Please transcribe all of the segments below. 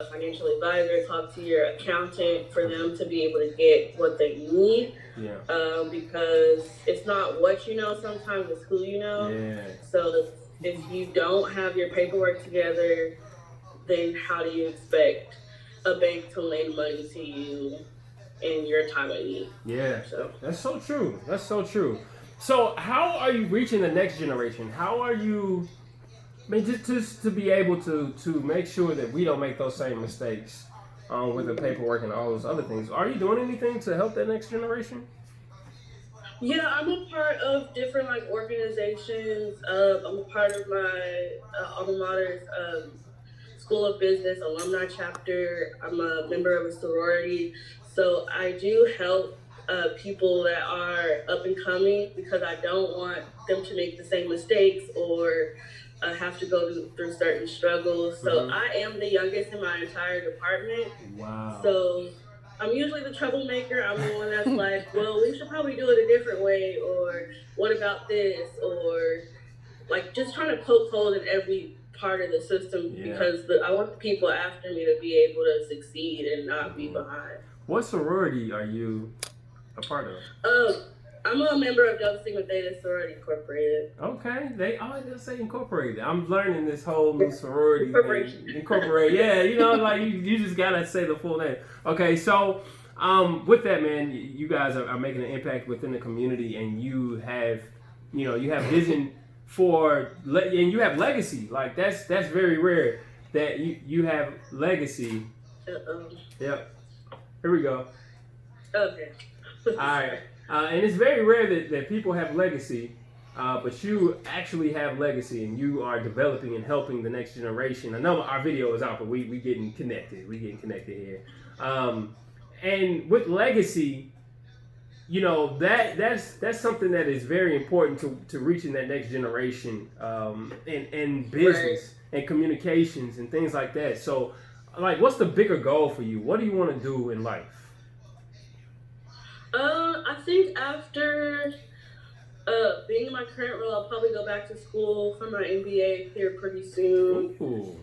financial advisor, talk to your accountant for them to be able to get what they need. Yeah. Because it's not what you know, sometimes it's who you know. Yeah. So if you don't have your paperwork together, then how do you expect a bank to lend money to you in your time of need? Yeah. So That's so true. That's so true. So, how are you reaching the next generation? How are you? I mean, just to be able to make sure that we don't make those same mistakes with the paperwork and all those other things. Are you doing anything to help that next generation? yeah, I'm a part of different like organizations. I'm a part of my alma mater's School of Business alumni chapter. I'm a member of a sorority, so I do help people that are up and coming because I don't want them to make the same mistakes or have to go through certain struggles. So Mm-hmm. I am the youngest in my entire department. Wow. So I'm usually the troublemaker. I'm the one that's like, well, we should probably do it a different way, or what about this, or like just trying to poke holes in every part of the system Yeah. because I want the people after me to be able to succeed and not be Mm-hmm. behind. What sorority are you a part of? Um, I'm a member of Delta Sigma Theta Sorority Incorporated. Okay, they always gonna say incorporated. I'm learning this whole new sorority Incorporation. thing. Incorporate, yeah, like you just gotta say the full name. Okay, so with that, man, you guys are making an impact within the community, and you have vision and you have legacy. Like that's very rare that you have legacy. Uh-oh. Yep. Here we go. Okay. All right. And it's very rare that people have legacy, but you actually have legacy, and you are developing and helping the next generation. I know our video is out, but we getting connected. We getting connected here. And with legacy, that's something that is very important to reaching that next generation, and business and communications and things like that. So, like, what's the bigger goal for you? What do you want to do in life? I think after being in my current role, I'll probably go back to school for my MBA here pretty soon. Ooh.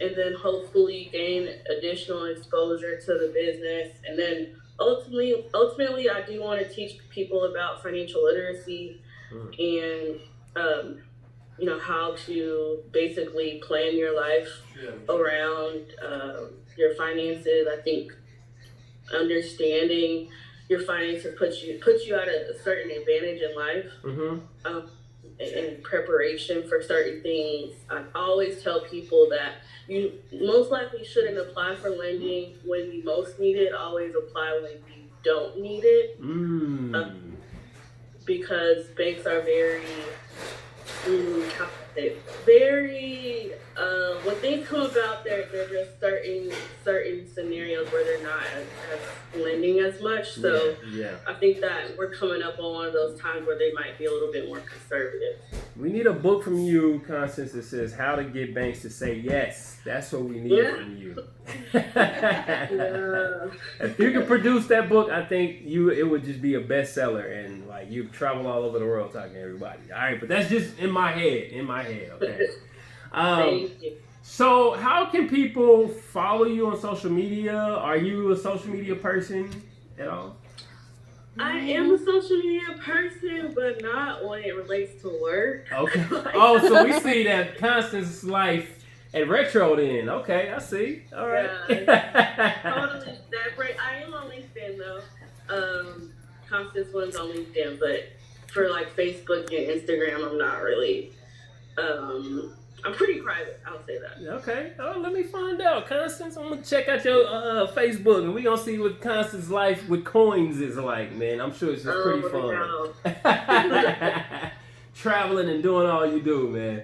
And then hopefully gain additional exposure to the business. And then ultimately, I do want to teach people about financial literacy and how to basically plan your life around your finances. I think understanding your finances puts you at a certain advantage in life. Mm-hmm. In preparation for certain things. I always tell people that you most likely shouldn't apply for lending when you most need it. Always apply when you don't need it. Because banks are very very when things come about, they're just certain scenarios where they're not as lending as much. So yeah. I think that we're coming up on one of those times where they might be a little bit more conservative. We need a book from you, Constance, that says how to get banks to say yes. That's what we need from you. Yeah. If you could produce that book, I think it would just be a bestseller, and like you'd travel all over the world talking to everybody. All right, but that's just in my head. Okay. Thank you. So, how can people follow you on social media? Are you a social media person at all? I am a social media person, but not when it relates to work. Okay. Oh, so we see that Constance's life at Retro then. Okay, I see. All right. Yeah, totally separate. I am on LinkedIn though. Constance Williams on LinkedIn, but for like Facebook and Instagram, I'm not really. I'm pretty private. I'll say that. Okay. Oh, let me find out, Constance. I'm gonna check out your Facebook, and we gonna see what Constance's life with coins is like. Man, I'm sure it's just pretty fun. No. Traveling and doing all you do, man.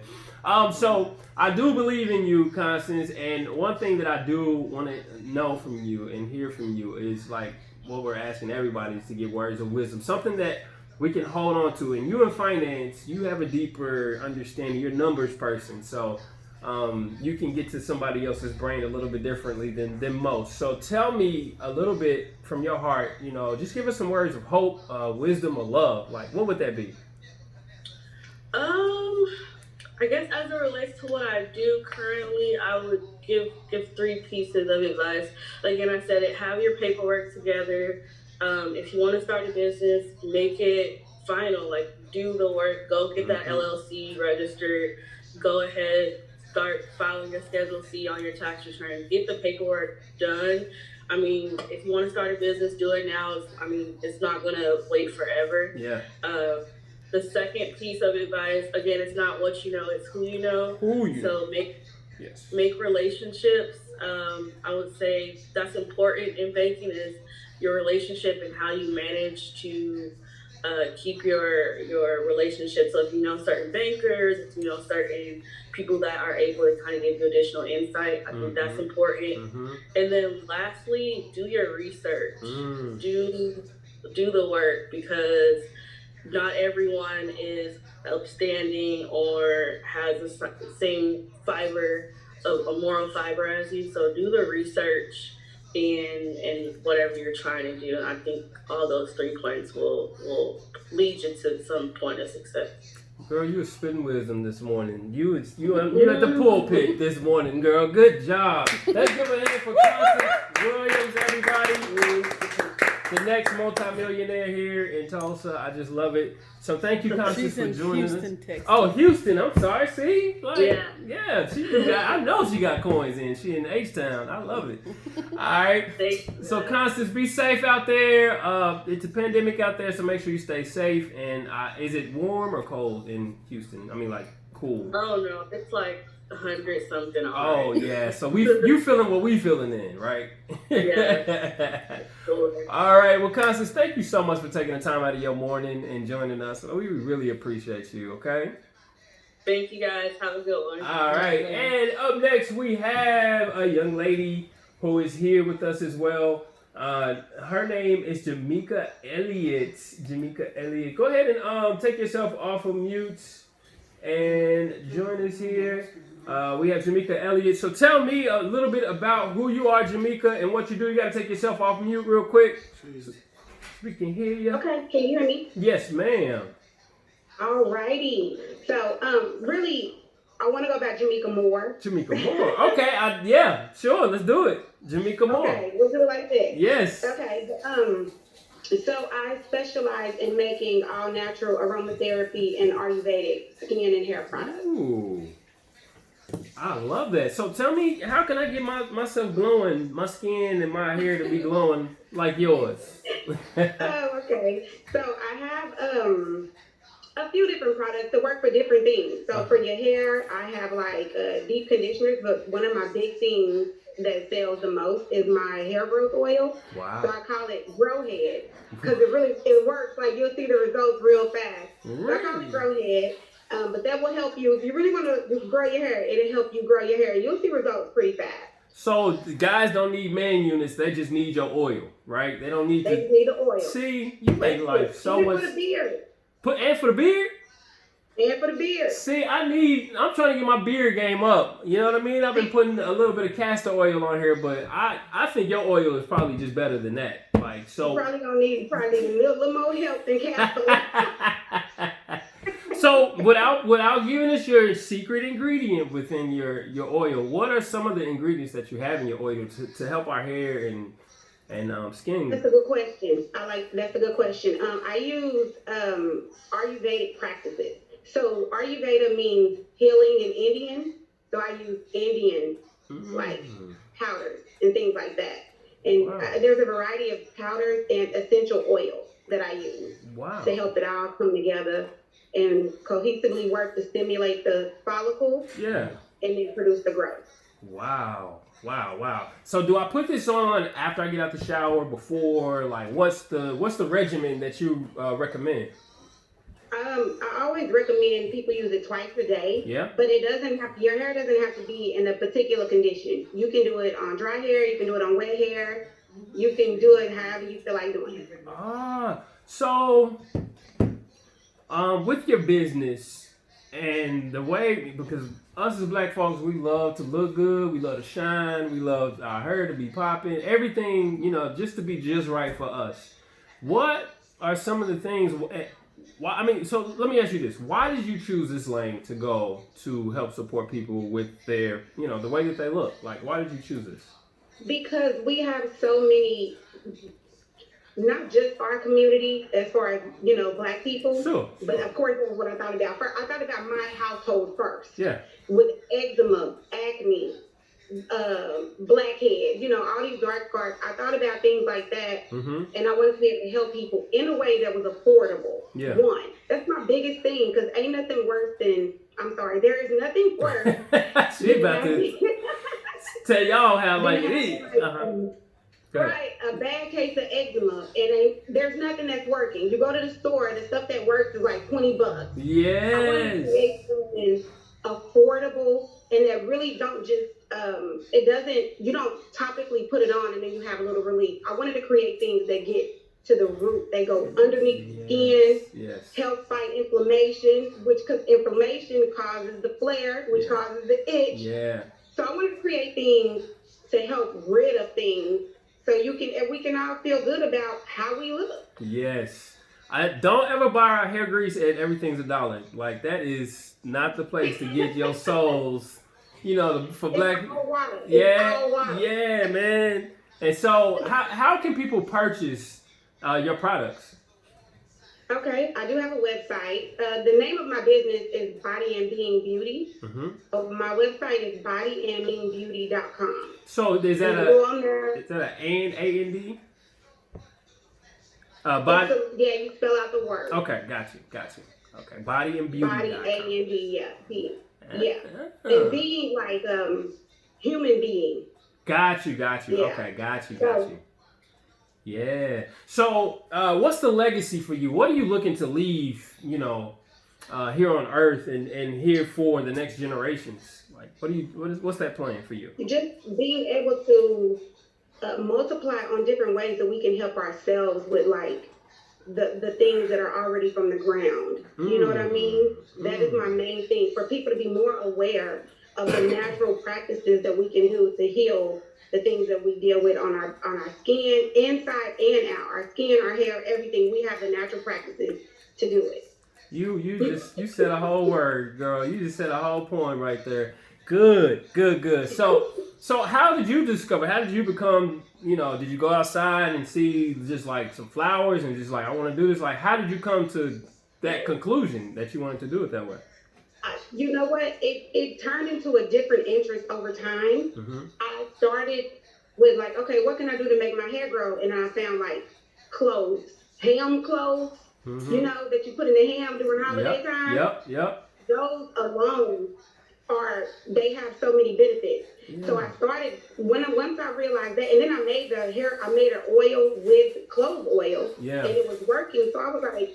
So I do believe in you, Constance, and one thing that I do want to know from you and hear from you is like what we're asking everybody is to get words of wisdom, something that we can hold on to. And you in finance, you have a deeper understanding. You're a numbers person, so you can get to somebody else's brain a little bit differently than most. So tell me a little bit from your heart, just give us some words of hope, wisdom, or love. Like, what would that be? I guess as it relates to what I do currently, I would give three pieces of advice. Again, I said it. Have your paperwork together. If you want to start a business, make it final. Like, do the work. Go get that Mm-hmm. LLC registered. Go ahead, start filing your Schedule C on your tax return. Get the paperwork done. I mean, if you want to start a business, do it now. It's not gonna wait forever. Yeah. The second piece of advice, again, it's not what you know, it's who you know. Who you know? So Yes. make relationships. I would say that's important in banking is your relationship and how you manage to keep your relationship. So if you know certain bankers, if you know certain people that are able to kind of give you additional insight, I think that's important. Mm-hmm. And then lastly, do your research. Do the work because not everyone is upstanding or has the same fiber of a moral fiber as you. So do the research in whatever you're trying to do. I think all those 3 points will lead you to some point of success. Girl, you were spitting wisdom this morning. You at the pulpit this morning, girl. Good job. Let's give a hand for Constance Williams, everybody. The next multimillionaire here in Tulsa. I just love it. So thank you, Constance, for joining Houston, us. Texas. Oh, Houston. I'm sorry. See? Yeah. I know she got coins in. She in H-Town. I love it. All right. So, Constance, be safe out there. It's a pandemic out there, so make sure you stay safe. And is it warm or cold in Houston? I mean, like, cool. Oh, no. It's like 100 something. Oh yeah, so you feeling what we feeling in, right? Yeah. All right, well, Constance, thank you so much for taking the time out of your morning and joining us. We really appreciate you. Okay. Thank you guys. Have a good one. All right, and up next we have a young lady who is here with us as well. Her name is Jamaica Elliott. Jamaica Elliott, go ahead and take yourself off of mute and join us here. We have Jamaica Elliott. So tell me a little bit about who you are, Jamaica, and what you do. You got to take yourself off mute real quick. We can hear you. Okay, can you hear me? Yes, ma'am. Alrighty. So, really, I want to go about Jamaica Moore. Jamaica Moore. Okay, yeah, sure. Let's do it. Jamaica Moore. Okay, we'll do it like this. Yes. Okay. So I specialize in making all natural aromatherapy and Ayurvedic skin and hair products. Ooh. I love that. So tell me, how can I get myself glowing, my skin and my hair to be glowing like yours? Oh, okay. So I have a few different products that work for different things. So for your hair, I have like deep conditioners, but one of my big things that sells the most is my hair growth oil. Wow. So I call it Grow Head because it works. Like you'll see the results real fast. Really? So I call it Grow Head. But that will help you if you really want to grow your hair. It'll help you grow your hair. You'll see results pretty fast. So the guys don't need man units; they just need your oil, right? They don't need. They just need the oil. See, you make life so much. For the beard. And for the beard. And for the beard. See, I'm trying to get my beard game up. You know what I mean? I've been putting a little bit of castor oil on here, but I think your oil is probably just better than that. Like so. You probably gonna need a little more help than castor oil. So without giving us your secret ingredient within your oil, what are some of the ingredients that you have in your oil to help our hair and skin? That's a good question. That's a good question. I use Ayurvedic practices. So Ayurveda means healing in Indian. So I use Indian like powders and things like that. And there's a variety of powders and essential oils that I use to help it all come together and cohesively work to stimulate the follicles. Yeah. And then produce the growth. Wow. So do I put this on after I get out the shower, before? Like, what's the regimen that you recommend? I always recommend people use it twice a day. Yeah. But your hair doesn't have to be in a particular condition. You can do it on dry hair. You can do it on wet hair. You can do it however you feel like doing it. So with your business and the way, because us as black folks, we love to look good, we love to shine, we love our hair to be popping, everything, just to be just right for us. What are some of the things, why? I mean, so let me ask you this: why did you choose this lane to go to help support people with their, the way that they look? Like, why did you choose this? Because we have so many, not just our community as far as Black people, but of course that's what I thought about. First, I thought about my household first. Yeah. With eczema, acne, blackhead, all these dark scars. I thought about things like that, and I wanted to be able to help people in a way that was affordable. Yeah. One, that's my biggest thing, because ain't nothing worse than, I'm sorry, there is nothing worse. She about to tell y'all how like it is. Right, a bad case of eczema, and there's nothing that's working. You go to the store, the stuff that works is like $20. Yes. I want to create something affordable, and that really don't just you don't topically put it on and then you have a little relief. I wanted to create things that get to the root. They go underneath the skin, help fight inflammation, because inflammation causes the flare, which causes the itch. Yeah. So I wanted to create things to help rid of things, so we can all feel good about how we look. Yes. I don't ever buy our hair grease at Everything's $1. Like, that is not the place to get your souls, for Black. It's all water. Yeah, man. And so, how can people purchase your products? Okay, I do have a website. The name of my business is Body and Being Beauty. My website is bodyandbeingbeauty.com. So is that an A-N-D? Body. You spell out the word. Okay, got you. Okay, Body and Beauty. Body, A-N-D, yeah. And being like human being. Got you. Yeah. Okay, got you. Yeah. So, what's the legacy for you? What are you looking to leave, here on Earth and here for the next generations? Like, what's that plan for you? Just being able to multiply on different ways that we can help ourselves with, like, the things that are already from the ground. You know what I mean? That is my main thing, for people to be more aware of the natural practices that we can do to heal the things that we deal with on our skin, inside and out. Our skin, our hair, everything. We have the natural practices to do it. You said a whole word, girl. You just said a whole poem right there. Good. So how did you discover? How did you become? Did you go outside and see just like some flowers and just like, I want to do this? Like, how did you come to that conclusion that you wanted to do it that way? You know what? It turned into a different interest over time. I started with like, okay, what can I do to make my hair grow? And I found like clothes, ham clothes, that you put in the ham during holiday time. Yep. Those alone they have so many benefits. Yeah. So I started once I realized that, and then I made an oil with clove oil, and it was working. So I was like,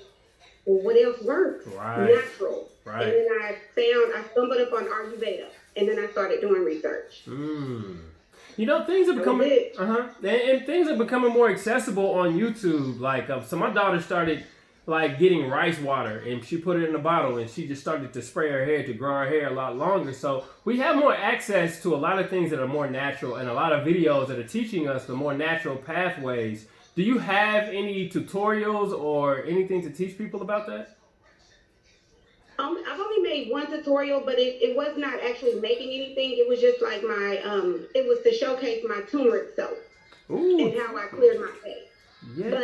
well, what else works? Natural. Right. And then I stumbled upon Ayurveda, and then I started doing research. Things are becoming and things are becoming more accessible on YouTube. Like, so my daughter started like getting rice water, and she put it in a bottle, and she just started to spray her hair to grow her hair a lot longer. So we have more access to a lot of things that are more natural, and a lot of videos that are teaching us the more natural pathways. Do you have any tutorials or anything to teach people about that? I've only made one tutorial, but it was not actually making anything. It was just like it was to showcase my turmeric soap and how I cleared my face. Yeah. But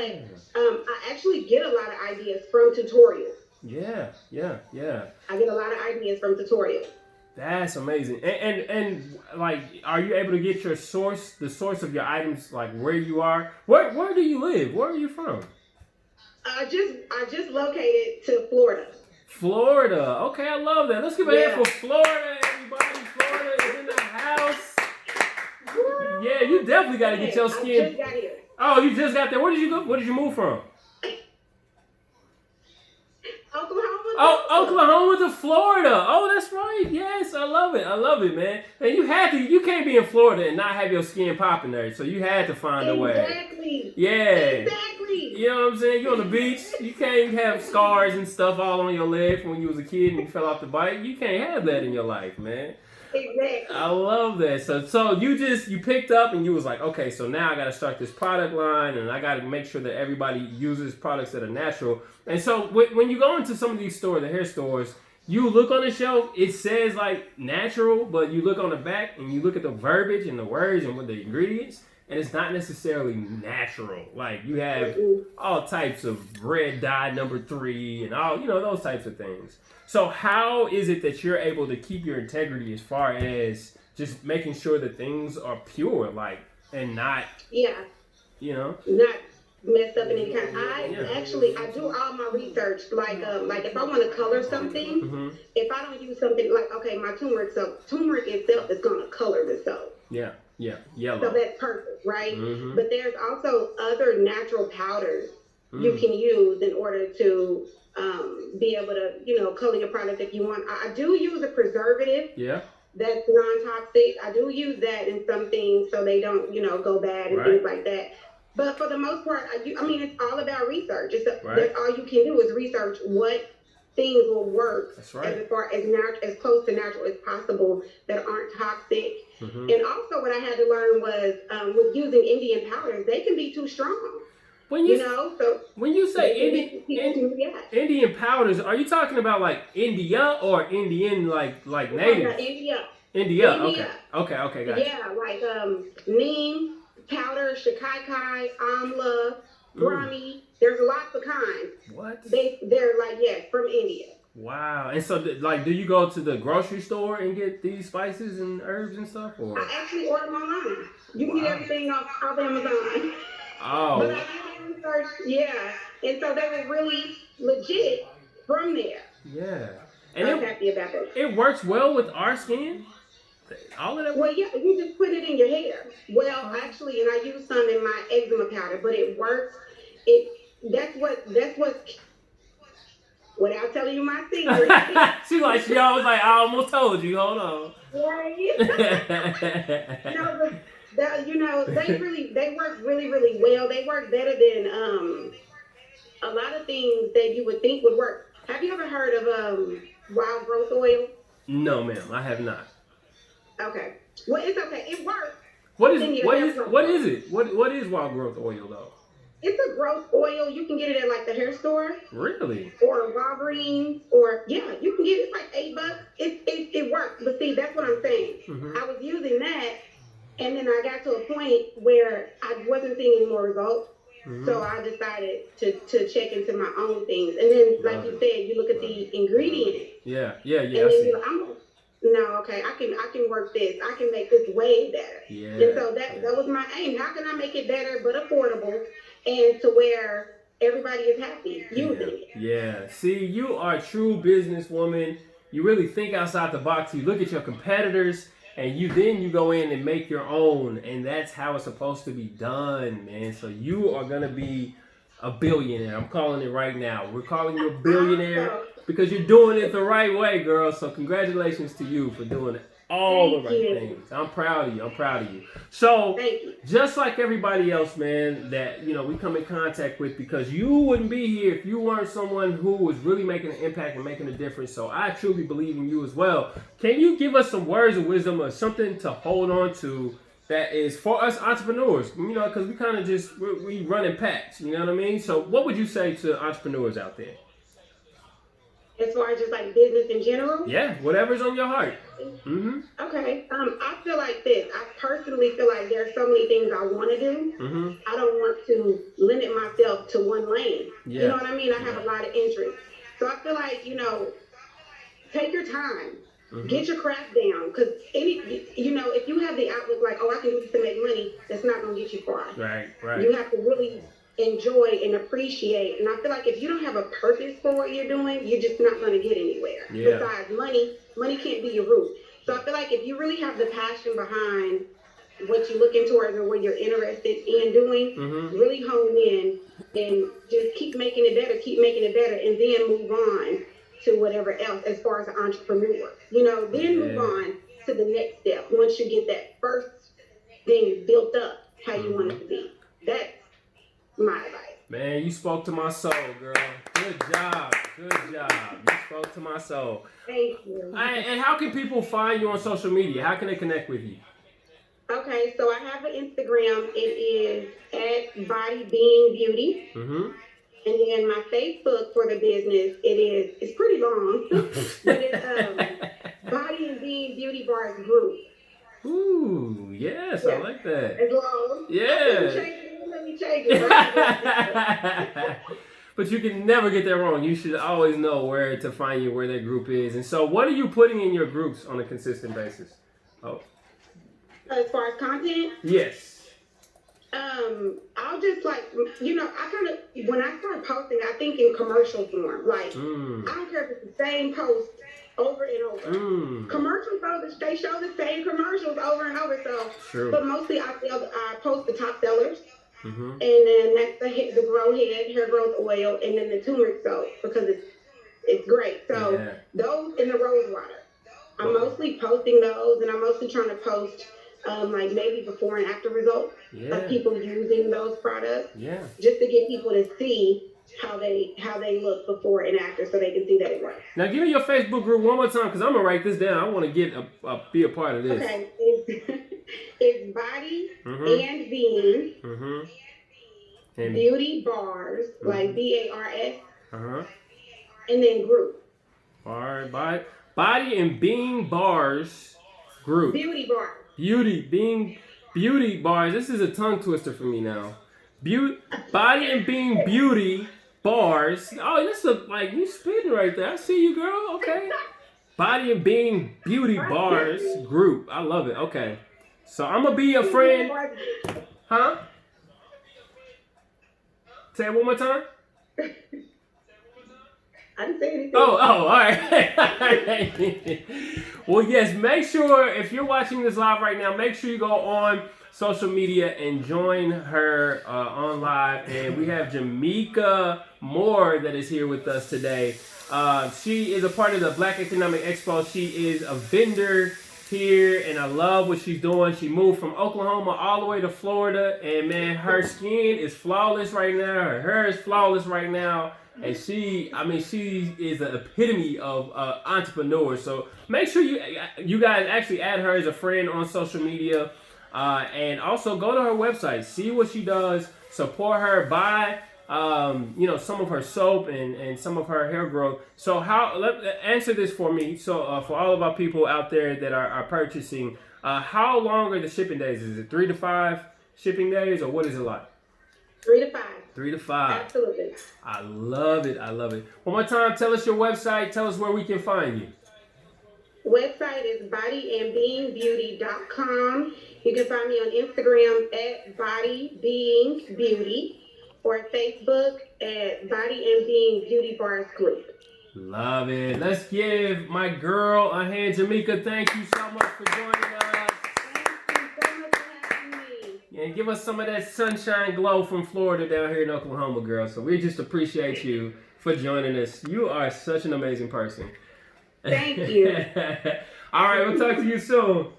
I actually get a lot of ideas from tutorials. Yeah. I get a lot of ideas from tutorials. That's amazing. And like, are you able to get the source of your items, like where you are? Where do you live? Where are you from? I just located to Florida. Florida. Okay, I love that. Let's give a hand for Florida, everybody. Florida is in the house. Yeah, you definitely got to get your skin. I just got here. Oh, you just got there. Where did you go? Where did you move from? Oklahoma to Florida. Oh, that's right. Yes, I love it, man. And you can't be in Florida and not have your skin popping there. So you had to find a way. Exactly. Yeah. Exactly. You know what I'm saying? You're on the beach. You can't have scars and stuff all on your leg from when you was a kid and you fell off the bike. You can't have that in your life, man. Exactly. I love that. So you picked up and you was like, okay, so now I got to start this product line and I got to make sure that everybody uses products that are natural. And so when you go into some of these stores, the hair stores, you look on the shelf, it says like natural, but you look on the back and you look at the verbiage and the words and what the ingredients, and it's not necessarily natural. Like you have all types of red dye #3 and all, those types of things. So how is it that you're able to keep your integrity as far as just making sure that things are pure, like, and not, not messed up in any kind. I do all my research. Like if I want to color something, if I don't use something like, okay, my turmeric itself is gonna color the soap. Yeah, yellow. So that's perfect, right? But there's also other natural powders you can use in order to be able to, color your product if you want. I do use a preservative. Yeah. That's non-toxic. I do use that in some things so they don't, go bad and things like that. But for the most part, it's all about research. That's all you can do is research what things will work as far as close to natural as possible that aren't toxic. And also what I had to learn was with using Indian powders, they can be too strong. When you say Indian powders, are you talking about like India or Indian like native? India. Okay, gotcha. Yeah, like neem powder, shikakai, amla, brahmi. There's lots of kinds. What? They're like from India. Wow. And so do you go to the grocery store and get these spices and herbs and stuff? Or I actually order them online. You can get everything off Amazon. Oh. But I did research, and so they were really legit from there. Yeah. And I'm happy about that. It works well with our skin? All of that? Well, yeah, you just put it in your hair. Well, actually, and I use some in my eczema powder, but it works. That's what without telling you my secret. she always like, I almost told you. Hold on. Right. They work really, really well. They work better than a lot of things that you would think would work. Have you ever heard of wild growth oil? No, ma'am, I have not. Okay. Well, it's okay. It works. What is it? What is wild growth oil though? It's a growth oil. You can get it at like the hair store. Really? Or Walgreens, or you can get it like $8. It works. But see, that's what I'm saying. I was using that, and then I got to a point where I wasn't seeing any more results. So I decided to check into my own things. And then, like you said, you look at the ingredients. Yeah. And then I can work this. I can make this way better. Yeah. And so that was my aim. How can I make it better but affordable, and to where everybody is happy using it? Yeah. See, you are a true businesswoman. You really think outside the box. You look at your competitors, and you go in and make your own, and that's how it's supposed to be done, man. So you are gonna be a billionaire. I'm calling it right now. We're calling you a billionaire because you're doing it the right way, girl. So congratulations to you for doing all the right things. I'm proud of you. So just like everybody else, man, that we come in contact with, because you wouldn't be here if you weren't someone who was really making an impact and making a difference. So I truly believe in you as well. Can you give us some words of wisdom or something to hold on to that is for us entrepreneurs? Because we kind of we run in packs. You know what I mean? So what would you say to entrepreneurs out there? As far as just like business in general? Yeah, whatever's on your heart. Okay. I feel like this. I personally feel like there's so many things I want to do. I don't want to limit myself to one lane. Yeah. You know what I mean? I have a lot of interests. So I feel like, take your time. Get your craft down. Because, if you have the outlook like, I can do this to make money, that's not going to get you far. Right. You have to really enjoy and appreciate. And I feel like if you don't have a purpose for what you're doing, you're just not going to get anywhere. Yeah. Besides money can't be your root. So I feel like if you really have the passion behind what you're looking towards or what you're interested in doing, really hone in and just keep making it better, and then move on to whatever else as far as an entrepreneur. Then move on to the next step once you get that first thing built up how you want it to be. That's my advice. Man, you spoke to my soul, girl. Good job. Good job. You spoke to my soul. Thank you. And how can people find you on social media? How can they connect with you? Okay, so I have an Instagram. It is at Body Being Beauty. Mm-hmm. And then my Facebook for the business, it's pretty long, but it's Body and Being Beauty Bars Group. Ooh, yes, yeah. I like that. It's long. Yeah. Let me change it. But you can never get that wrong. You should always know where to find you, where that group is. And so what are you putting in your groups on a consistent basis? Oh. As far as content? Yes. I'll just I kind of, when I start posting, I think in commercial form. Like, I don't care if it's the same post over and over. Commercials, they show the same commercials over and over. So, true. But mostly I post the top sellers. Mm-hmm. And then that's the Grow Head hair growth oil, and then the turmeric soap because it's great. So those in the rose water. I'm mostly posting those, and I'm mostly trying to post like maybe before and after results of people using those products. Yeah. Just to get people to see how they look before and after, so they can see that it works. Now give me your Facebook group one more time, because I'm gonna write this down. I want to be a part of this. Okay. It's Body and Being and Beauty Bars, like BARS, and then Group. All right, Body and Being Bars Group. Beauty Bars. Beauty Bars. This is a tongue twister for me now. Body and Being Beauty Bars. Oh, this is like you spitting right there. I see you, girl. Okay. Body and Being Beauty Bars Group. I love it. Okay. So I'm gonna be a friend. Huh? Say it one more time. I didn't say anything. Oh, all right. Well, yes, make sure, if you're watching this live right now, make sure you go on social media and join her on live. And we have Jamaica Moore that is here with us today. She is a part of the Black Economic Expo. She is a vendor here, and I love what she's doing. She moved from Oklahoma all the way to Florida, and man, her skin is flawless right now. Her hair is flawless right now. And she is the epitome of entrepreneur. So make sure you guys actually add her as a friend on social media. And also go to her website, see what she does, support her, buy some of her soap and some of her hair growth. So answer this for me. So for all of our people out there that are purchasing, how long are the shipping days? Is it 3 to 5 shipping days, or what is it like? 3 to 5. 3 to 5. Absolutely. I love it. One more time, tell us your website. Tell us where we can find you. Website is bodyandbeingbeauty.com. You can find me on Instagram at bodybeingbeauty or Facebook at Body and Being Beauty Bars Group. Love it. Let's give my girl a hand. Jamaica, thank you so much for joining us. And give us some of that sunshine glow from Florida down here in Oklahoma, girl. So we just appreciate you for joining us. You are such an amazing person. Thank you. All right, we'll talk to you soon.